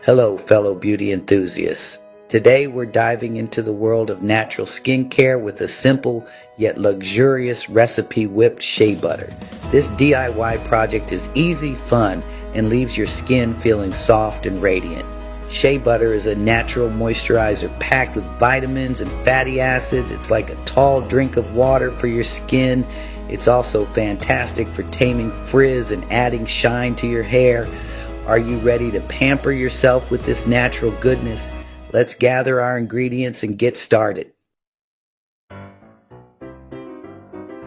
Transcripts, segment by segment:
Hello, fellow beauty enthusiasts. Today we're diving into the world of natural skincare with a simple yet luxurious recipe whipped shea butter. This DIY project is easy, fun, and leaves your skin feeling soft and radiant. Shea butter is a natural moisturizer packed with vitamins and fatty acids. It's like a tall drink of water for your skin. It's also fantastic for taming frizz and adding shine to your hair. Are you ready to pamper yourself with this natural goodness? Let's gather our ingredients and get started.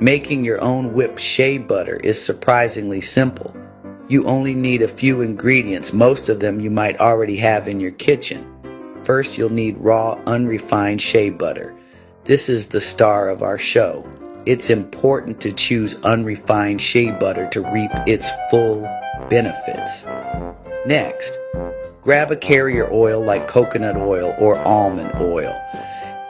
Making your own whipped shea butter is surprisingly simple. You only need a few ingredients, most of them you might already have in your kitchen. First, you'll need raw, unrefined shea butter. This is the star of our show. It's important to choose unrefined shea butter to reap its full benefits. Next, grab a carrier oil like coconut oil or almond oil.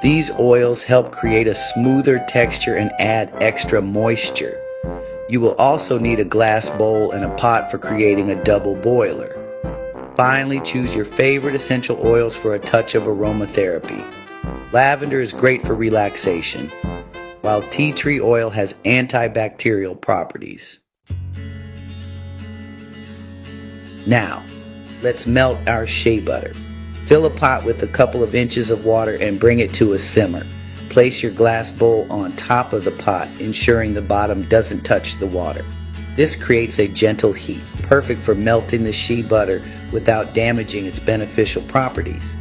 These oils help create a smoother texture and add extra moisture. You will also need a glass bowl and a pot for creating a double boiler. Finally, choose your favorite essential oils for a touch of aromatherapy. Lavender is great for relaxation, while tea tree oil has antibacterial properties. Now, let's melt our shea butter. Fill a pot with a couple of inches of water and bring it to a simmer. Place your glass bowl on top of the pot, ensuring the bottom doesn't touch the water. This creates a gentle heat, perfect for melting the shea butter without damaging its beneficial properties.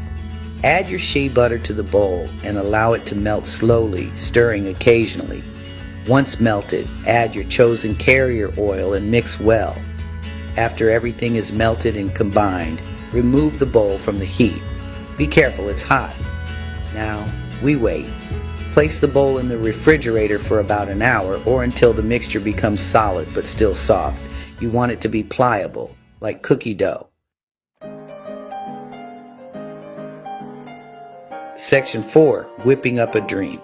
Add your shea butter to the bowl and allow it to melt slowly, stirring occasionally. Once melted, add your chosen carrier oil and mix well. After everything is melted and combined, remove the bowl from the heat. Be careful, it's hot. Now, we wait. Place the bowl in the refrigerator for about an hour or until the mixture becomes solid but still soft. You want it to be pliable, like cookie dough. Section 4. Whipping up a dream.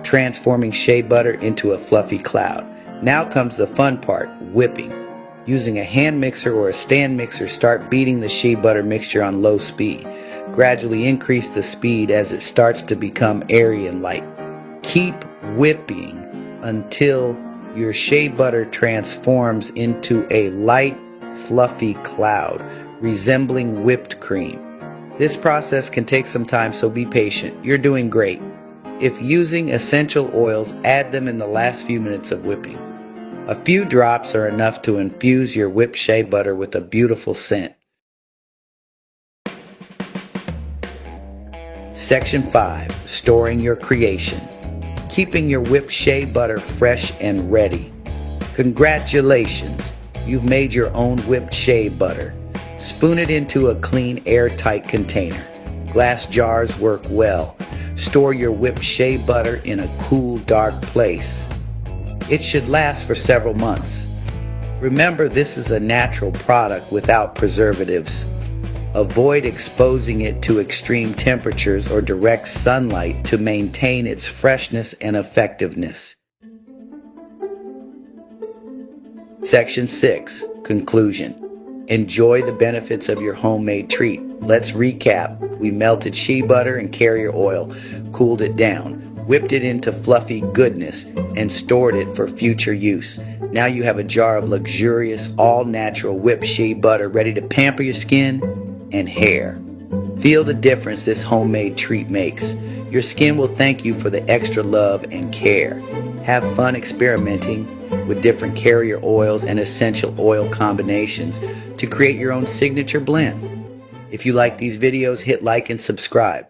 Transforming shea butter into a fluffy cloud. Now comes the fun part, whipping. Using a hand mixer or a stand mixer, start beating the shea butter mixture on low speed. Gradually increase the speed as it starts to become airy and light. Keep whipping until your shea butter transforms into a light, fluffy cloud, resembling whipped cream. This process can take some time, so be patient. You're doing great. If using essential oils, add them in the last few minutes of whipping. A few drops are enough to infuse your whipped shea butter with a beautiful scent. Section 5. Storing your creation. Keeping your whipped shea butter fresh and ready. Congratulations! You've made your own whipped shea butter. Spoon it into a clean, airtight container. Glass jars work well. Store your whipped shea butter in a cool, dark place. It should last for several months. Remember, this is a natural product without preservatives. Avoid exposing it to extreme temperatures or direct sunlight to maintain its freshness and effectiveness. Section 6. Conclusion. Enjoy the benefits of your homemade treat. Let's recap. We melted shea butter and carrier oil, cooled it down, whipped it into fluffy goodness, and stored it for future use. Now you have a jar of luxurious, all-natural whipped shea butter ready to pamper your skin and hair. Feel the difference this homemade treat makes. Your skin will thank you for the extra love and care. Have fun experimenting with different carrier oils and essential oil combinations to create your own signature blend. If you like these videos, hit like and subscribe.